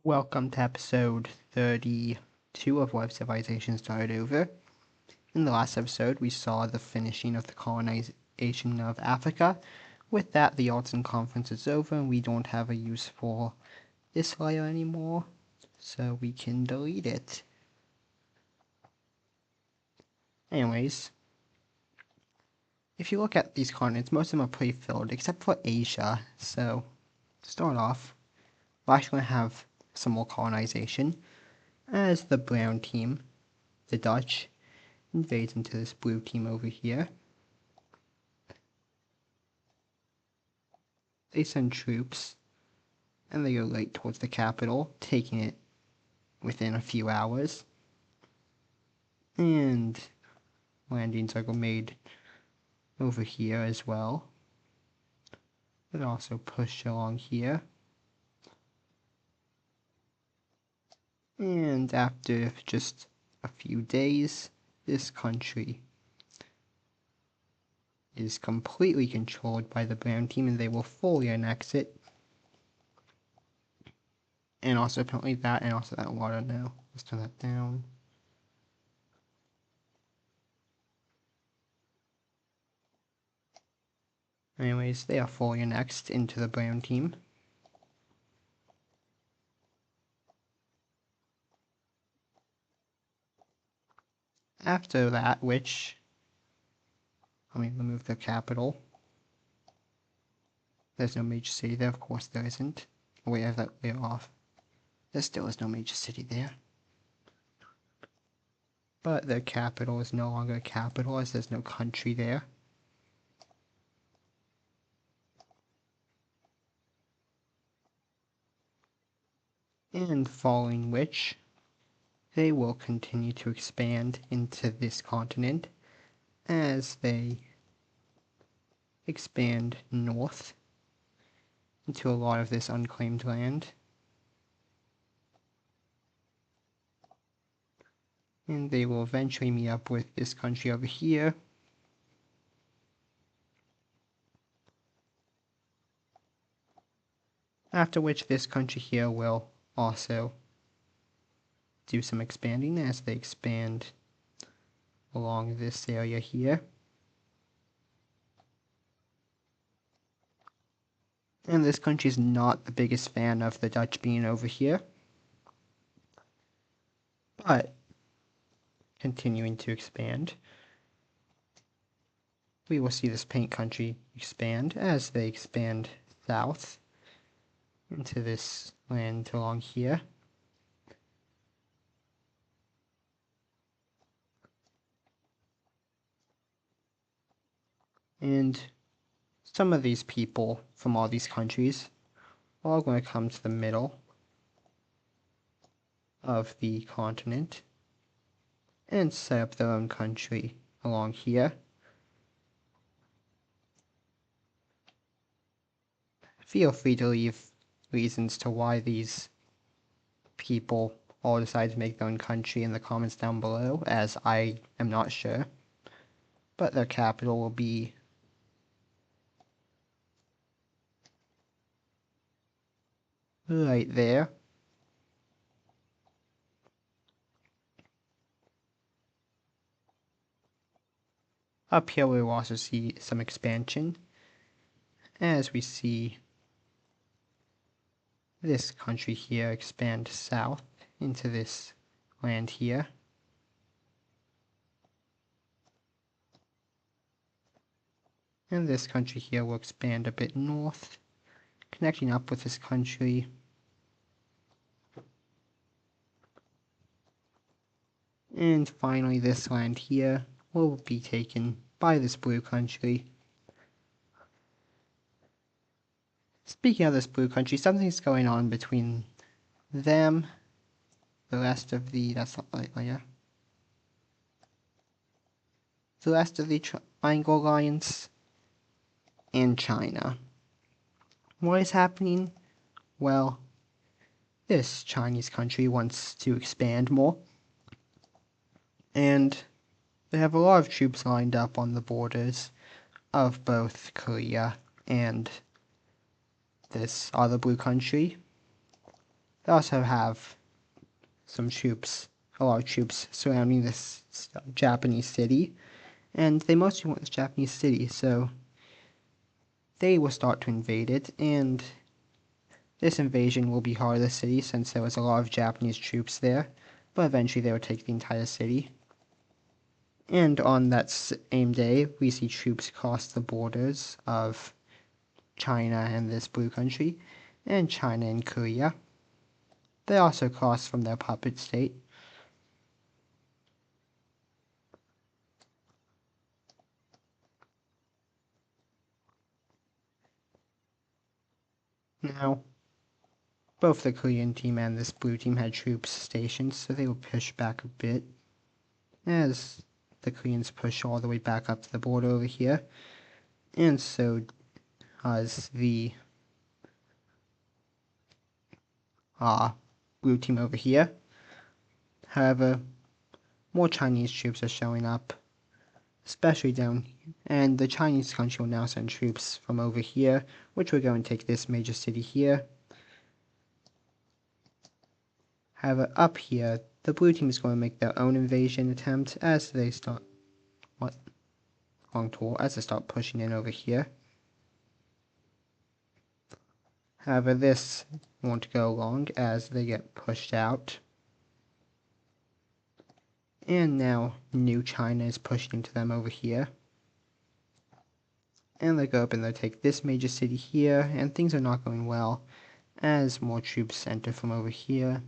Welcome to episode 32 of Why Civilization Started Over. In the last episode, we saw the finishing of the colonization of Africa. With that, the Yalta Conference is over, and we don't have a use for this layer anymore, so we can delete it. Anyways, if you look at these continents, most of them are pretty filled, except for Asia. So, to start off, we're actually going to have some more colonization, as the brown team, the Dutch, invades into this blue team over here. They send troops, and they go right towards the capital, taking it within a few hours. And landings are made over here as well. But also push along here. And after just a few days, this country is completely controlled by the brown team, and they will fully annex it. And also apparently that, and also that water now. Let's turn that down. Anyways, they are fully annexed into the brown team. After that, which, let me remove the capital. There's no major city there, of course there isn't. Wait, I have that layer off. There still is no major city there. But the capital is no longer a capital, as there's no country there. And following which, they will continue to expand into this continent as they expand north into a lot of this unclaimed land. And they will eventually meet up with this country over here. After which this country here will also do some expanding as they expand along this area here. And this country is not the biggest fan of the Dutch being over here, but continuing to expand. We will see this paint country expand as they expand south into this land along here. And some of these people from all these countries are all going to come to the middle of the continent and set up their own country along here. Feel free to leave reasons to why these people all decide to make their own country in the comments down below, as I am not sure. But their capital will be right there. Up here we will also see some expansion as we see this country here expand south into this land here. And this country here will expand a bit north, connecting up with this country. And finally this land here will be taken by this blue country. Speaking of this blue country, something's going on between them, the rest of the, that's not right layer, the rest of the Triangle Alliance, and China. What is happening? Well, this Chinese country wants to expand more, and they have a lot of troops lined up on the borders of both Korea and this other blue country. They also have a lot of troops surrounding this Japanese city, and they mostly want this Japanese city, so they will start to invade it, and this invasion will be hard of the city since there was a lot of Japanese troops there, but eventually they will take the entire city. And on that same day, we see troops cross the borders of China and this blue country, and China and Korea. They also cross from their puppet state. Now, both the Korean team and this blue team had troops stationed, so they will push back a bit as the Koreans push all the way back up to the border over here, and so does the blue team over here. However, more Chinese troops are showing up, especially down here, and the Chinese country will now send troops from over here, which will go and take this major city here. However, up here, the blue team is going to make their own invasion attempt as they start pushing in over here. However, this won't go long as they get pushed out. And now New China is pushing into them over here. And they go up and they take this major city here, and things are not going well as more troops enter from over here.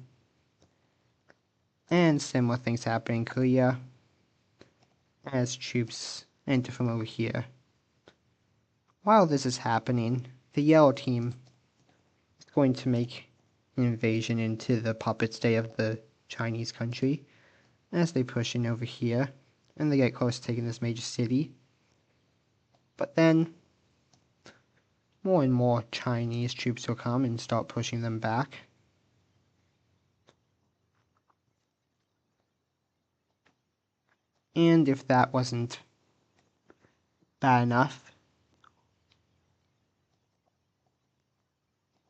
And similar things happen in Korea as troops enter from over here. While this is happening, the yellow team is going to make an invasion into the puppet state of the Chinese country as they push in over here, and they get close to taking this major city. But then, more and more Chinese troops will come and start pushing them back. And if that wasn't bad enough,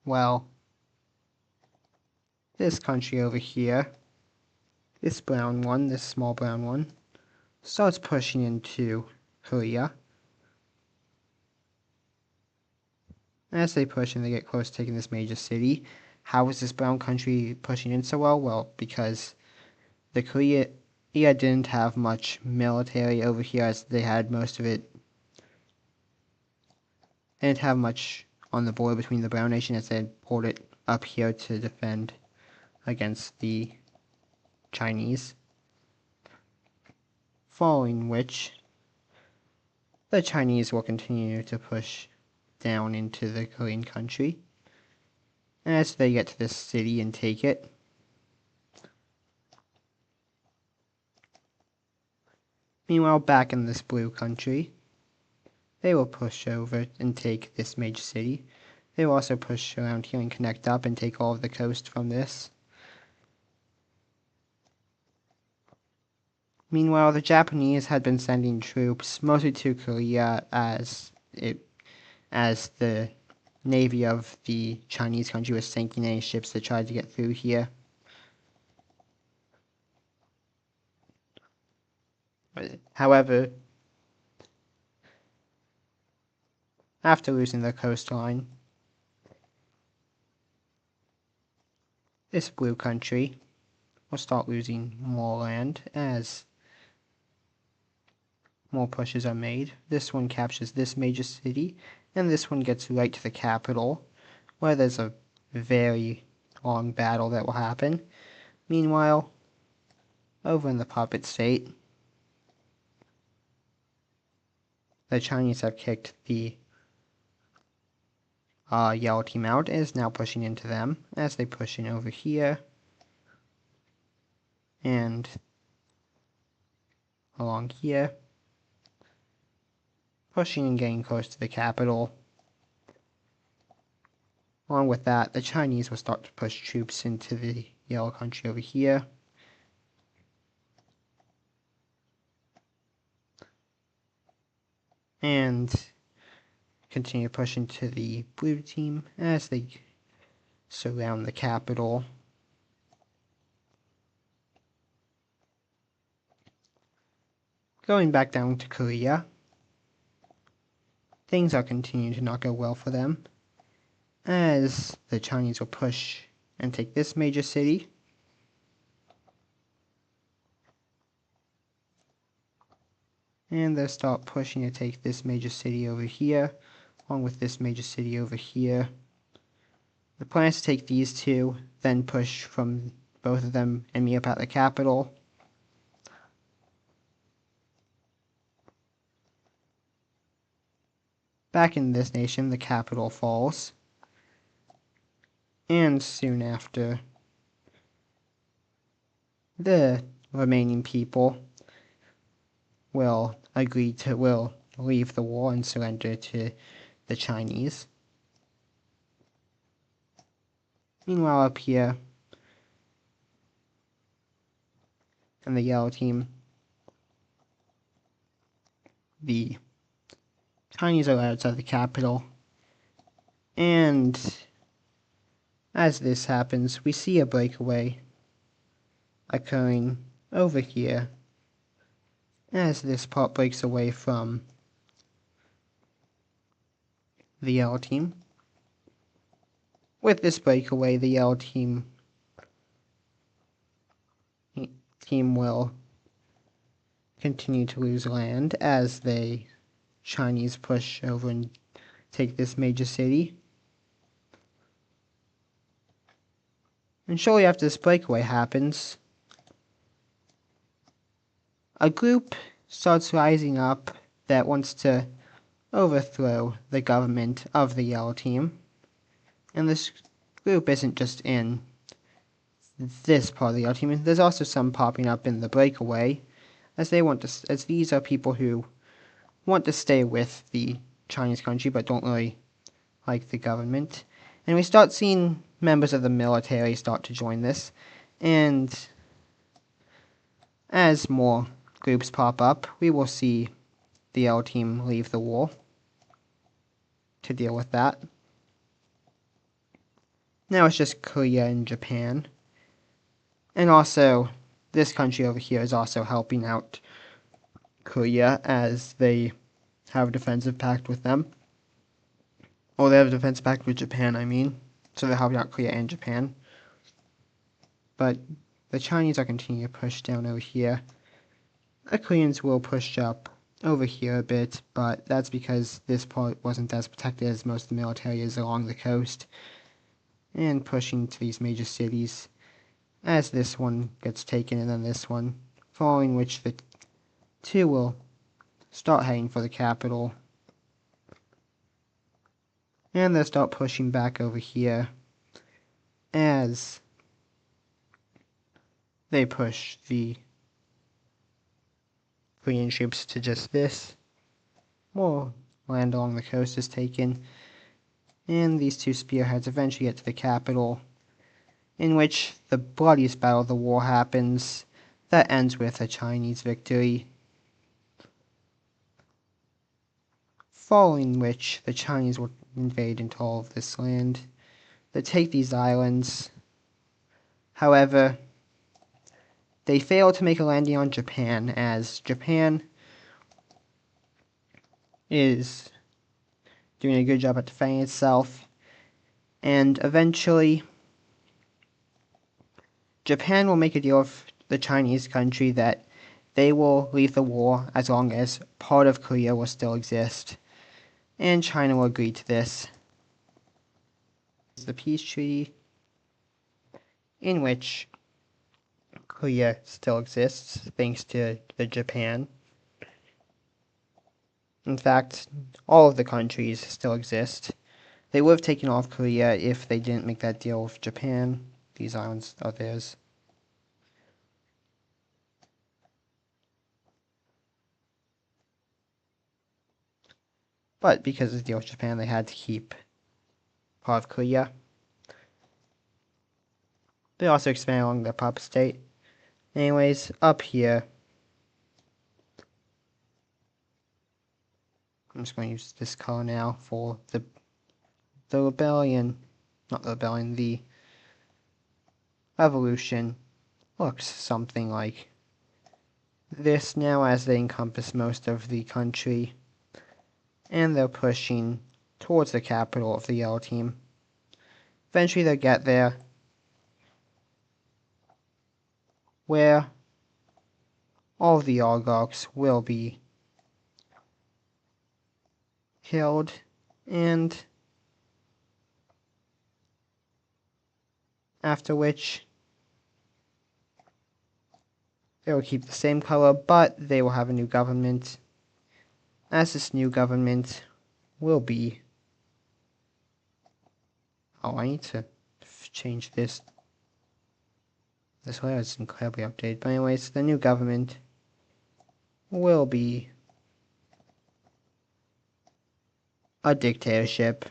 well, this country over here, this small brown one, starts pushing into Korea. As they push and they get close to taking this major city, how is this brown country pushing in so well? Well, because the Korea didn't have much military over here as they had most of it. They didn't have much on the border between the brown nation as they had pulled it up here to defend against the Chinese. Following which, the Chinese will continue to push down into the Korean country as they get to this city and take it. Meanwhile, back in this blue country, they will push over and take this major city. They will also push around here and connect up and take all of the coast from this. Meanwhile, the Japanese had been sending troops mostly to Korea as the navy of the Chinese country was sinking any ships that tried to get through here. However, after losing their coastline, this blue country will start losing more land as more pushes are made. This one captures this major city, and this one gets right to the capital, where there's a very long battle that will happen. Meanwhile, over in the puppet state, the Chinese have kicked the yellow team out and is now pushing into them as they push in over here and along here, pushing and getting close to the capital. Along with that, the Chinese will start to push troops into the yellow country over here. And continue pushing to the blue team as they surround the capital Going back down to Korea, things are continuing to not go well for them, as the Chinese will push and take this major city. And they'll start pushing to take this major city over here, along with this major city over here. The plan is to take these two, then push from both of them and meet up at the capital. Back in this nation, the capital falls. And soon after, the remaining people will leave the war and surrender to the Chinese. Meanwhile, up here, in the yellow team, the Chinese are outside the capital, and as this happens, we see a breakaway occurring over here as this part breaks away from the yellow team. With this breakaway, the yellow team will continue to lose land as the Chinese push over and take this major city. And shortly after this breakaway happens, a group starts rising up that wants to overthrow the government of the yellow team. And this group isn't just in this part of the yellow team. There's also some popping up in the breakaway, as these are people who want to stay with the Chinese country but don't really like the government. And we start seeing members of the military start to join this, and as more groups pop up, we will see the yellow team leave the war to deal with that. Now it's just Korea and Japan. And also, this country over here is also helping out Korea as they have a defensive pact with them. Or they have a defensive pact with Japan, I mean. So they're helping out Korea and Japan. But the Chinese are continuing to push down over here. The Koreans will push up over here a bit, but that's because this part wasn't as protected as most of the military is along the coast. And pushing to these major cities as this one gets taken and then this one, following which the two will start heading for the capital. And they'll start pushing back over here as they push the Korean troops to just this. More land along the coast is taken, and these two spearheads eventually get to the capital, in which the bloodiest battle of the war happens that ends with a Chinese victory. Following which, the Chinese will invade into all of this land. They take these islands. However, they fail to make a landing on Japan, as Japan is doing a good job at defending itself, and eventually Japan will make a deal with the Chinese country that they will leave the war as long as part of Korea will still exist, and China will agree to this. The peace treaty, in which Korea still exists thanks to the Japan. In fact, all of the countries still exist. They would have taken off Korea if they didn't make that deal with Japan. These islands are theirs. But because of the deal with Japan, they had to keep part of Korea. They also expanded along their puppet state. Anyways, up here, I'm just going to use this color now for the rebellion, not the rebellion, the revolution looks something like this now as they encompass most of the country, and they're pushing towards the capital of the yellow team. Eventually they'll get there, where all of the oligarchs will be killed, and after which they will keep the same color, but they will have a new government, as this new government will be... Oh, I need to change this. This layer is incredibly updated. But anyways, the new government will be a dictatorship.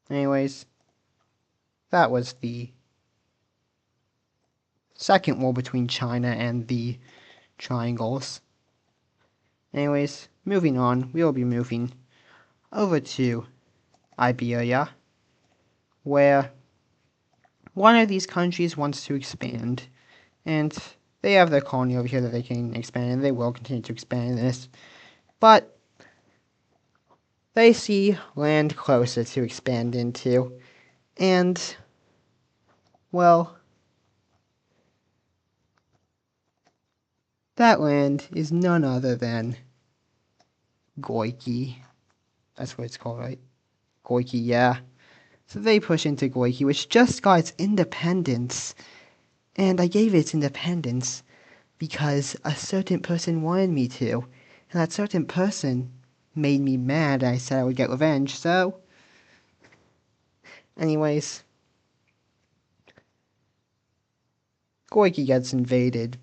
Anyways, that was the second war between China and the Triangles. Anyways, moving on, we will be moving over to Iberia, where one of these countries wants to expand, and they have their colony over here that they can expand, and they will continue to expand this, but they see land closer to expand into, and, well, that land is none other than Goiki. That's what it's called, right? Goiki, yeah. So they push into Goiki, which just got its independence. And I gave it its independence because a certain person wanted me to. And that certain person made me mad, and I said I would get revenge, so... Anyways, Goiki gets invaded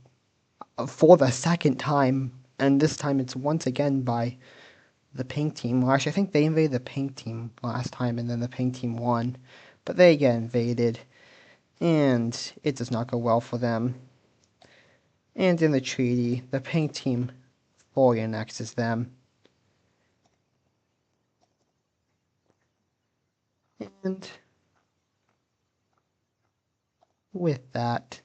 for the second time, and this time it's once again by the pink team. Well, actually, I think they invaded the pink team last time, and then the pink team won. But they get invaded, and it does not go well for them. And in the treaty, the pink team fully annexes them. And with that,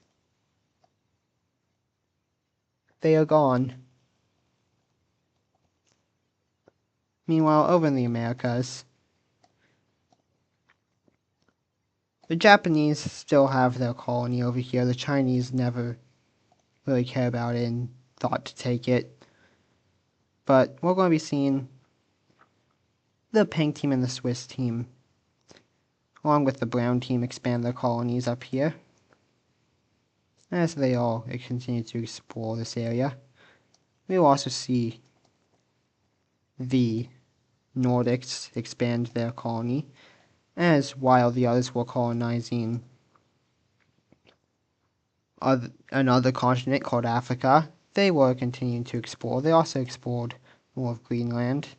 they are gone. Meanwhile, over in the Americas, the Japanese still have their colony over here. The Chinese never really care about it and thought to take it. But we're going to be seeing the pink team and the Swiss team, along with the brown team, expand their colonies up here, as they all continue to explore this area. We will also see the Nordics expand their colony, as while the others were colonizing another continent called Africa, they were continuing to explore. They also explored more of Greenland,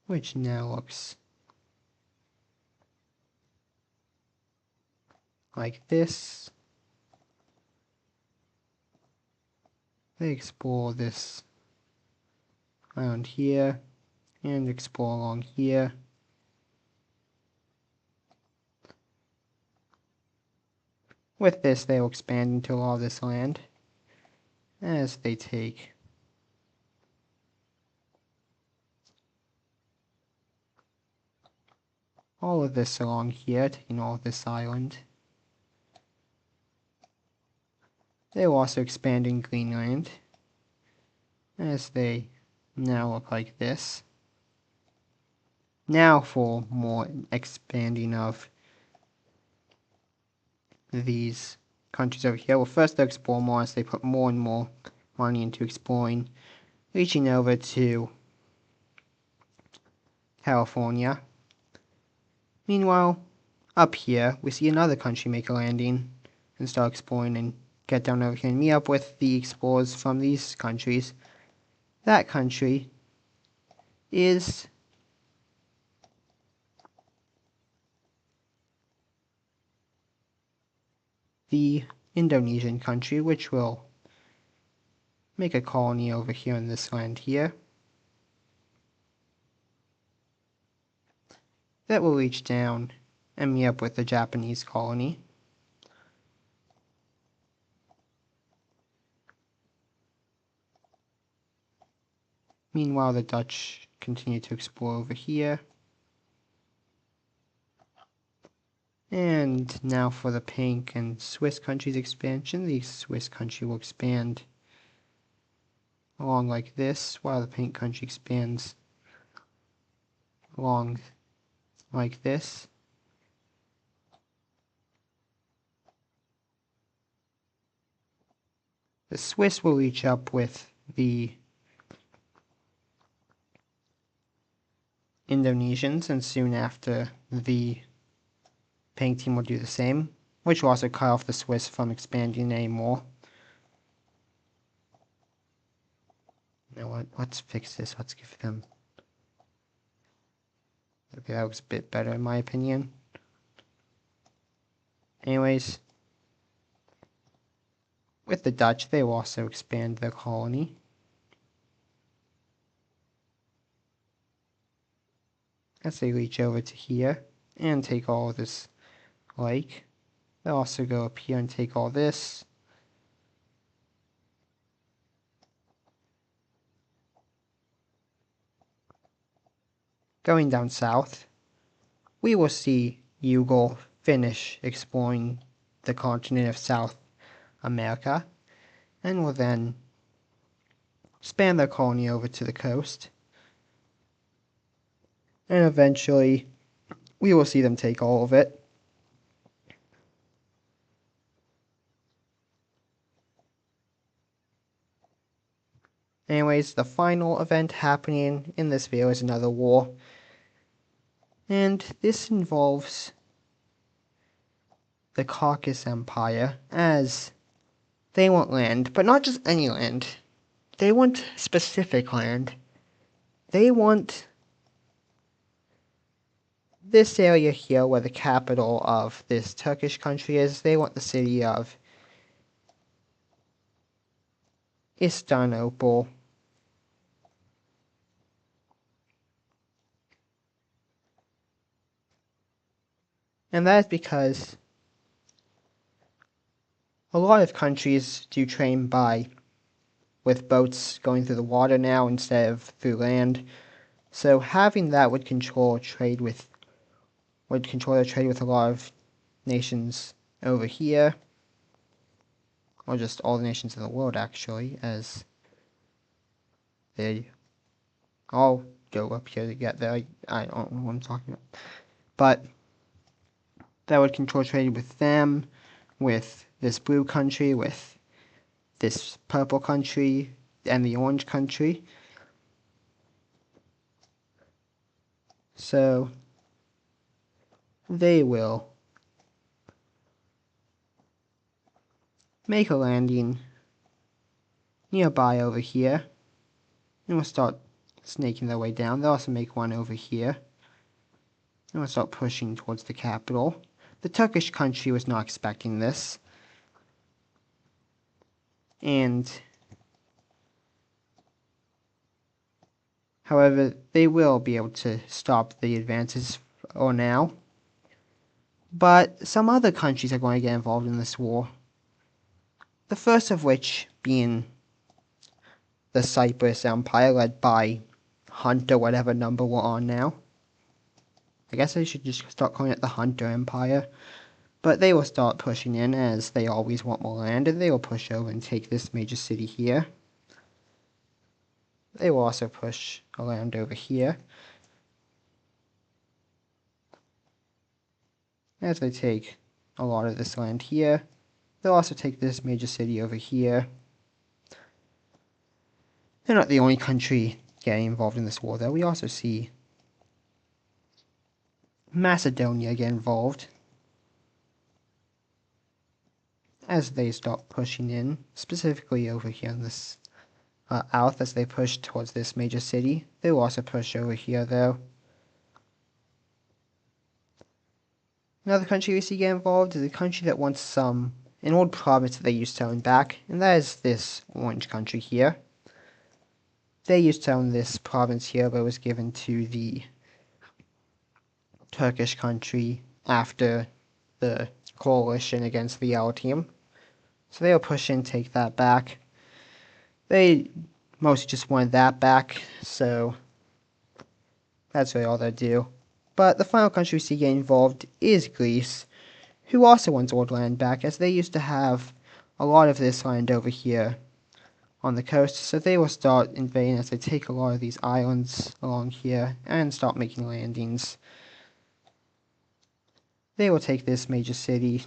which now looks like this. They explore this around here, and explore along here. With this, they will expand into all of this land, as they take all of this along here, taking all of this island. They will also expand in Greenland, as they now look like this. Now for more expanding of these countries over here. Well, first they'll explore more as they put more and more money into exploring, reaching over to California. Meanwhile, up here, we see another country make a landing and start exploring and get down over here and meet up with the explorers from these countries. That country is the Indonesian country, which will make a colony over here in this land here. that will reach down and meet up with the Japanese colony. Meanwhile, the Dutch continue to explore over here. And now for the Pink and Swiss countries expansion. The Swiss country will expand along like this, while the Pink country expands along like this. The Swiss will reach up with the Indonesians, and soon after the Pink team will do the same, which will also cut off the Swiss from expanding anymore. Now what? Let's fix this. Let's give them... Okay, that was a bit better in my opinion. Anyways, with the Dutch, they will also expand their colony. As they reach over to here and take all of this lake. They'll also go up here and take all this. Going down south, we will see Ugal finish exploring the continent of South America, and will then expand their colony over to the coast. And eventually, we will see them take all of it. Anyways, the final event happening in this video is another war. And this involves the Caucasus Empire, as they want land, but not just any land. They want specific land. They want this area here where the capital of this Turkish country is. They want the city of Istanbul. And that is because a lot of countries do trade with boats going through the water now instead of through land. So having that would control their trade with a lot of nations over here, or just all the nations in the world actually, as they all go up here to get there. I don't know what I'm talking about, but that would control trade with them, with this blue country, with this purple country, and the orange country. So they will make a landing nearby over here, and we'll start snaking their way down. They'll also make one over here, and we'll start pushing towards the capital. The Turkish country was not expecting this, and however, they will be able to stop the advances for now. But some other countries are going to get involved in this war. The first of which being the Cyprus Empire, led by Hunt, or whatever number we're on now. I guess I should just start calling it the Hunter Empire. But they will start pushing in, as they always want more land, and they will push over and take this major city here. They will also push around over here, as they take a lot of this land here. They'll also take this major city over here. They're not the only country getting involved in this war, though. We also see Macedonia get involved, as they start pushing in, specifically over here in this south, as they push towards this major city. They will also push over here, though. Another country we see get involved is a country that wants an old province that they used to own back, and that is this orange country here. They used to own this province here, but it was given to the Turkish country after the coalition against the yellow team. So they'll push in, take that back. They mostly just wanted that back, so that's really all they'll do. But the final country we see getting involved is Greece, who also wants old land back, as they used to have a lot of this land over here on the coast, so they will start invading as they take a lot of these islands along here and start making landings. They will take this major city,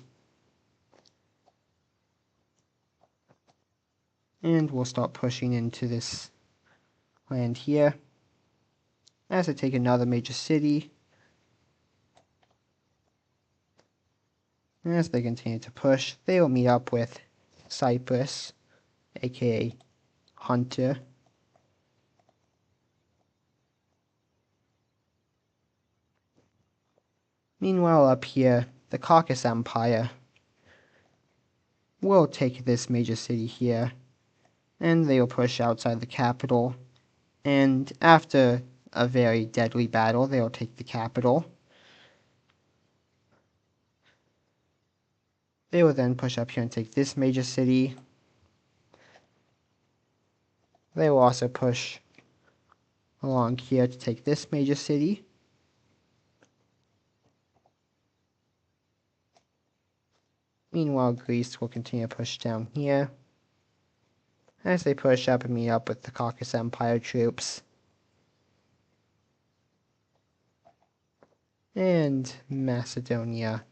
and we'll start pushing into this land here. As they take another major city, as they continue to push, they will meet up with Cyprus, aka Hunter. Meanwhile, up here, the Caucasus Empire will take this major city here, and they will push outside the capital, and after a very deadly battle, they will take the capital. They will then push up here and take this major city. They will also push along here to take this major city. Meanwhile, Greece will continue to push down here as they push up and meet up with the Caucasus Empire troops. And Macedonia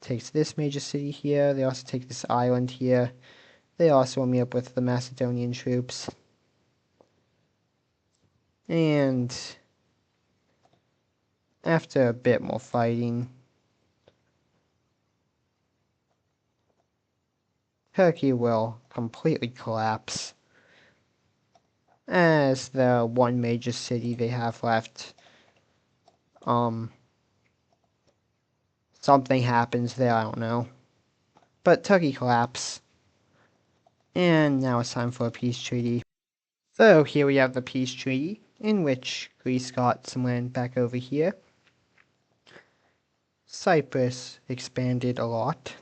takes this major city here. They also take this island here. They also will meet up with the Macedonian troops. And after a bit more fighting, Turkey will completely collapse, as the one major city they have left, something happens there, I don't know. But Turkey collapsed, and now it's time for a peace treaty. So here we have the peace treaty, in which Greece got some land back over here. Cyprus expanded a lot.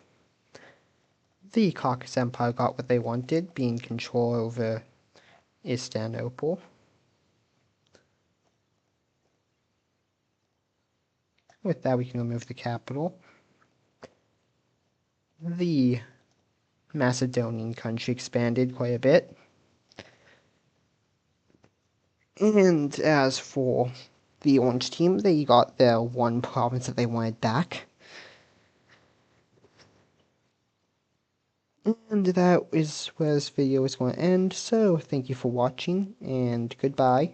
The Caucasus Empire got what they wanted, being control over Istanbul. With that, we can remove the capital. The Macedonian country expanded quite a bit. And as for the Orange team, they got their one province that they wanted back. And that is where this video is going to end, so thank you for watching, and goodbye.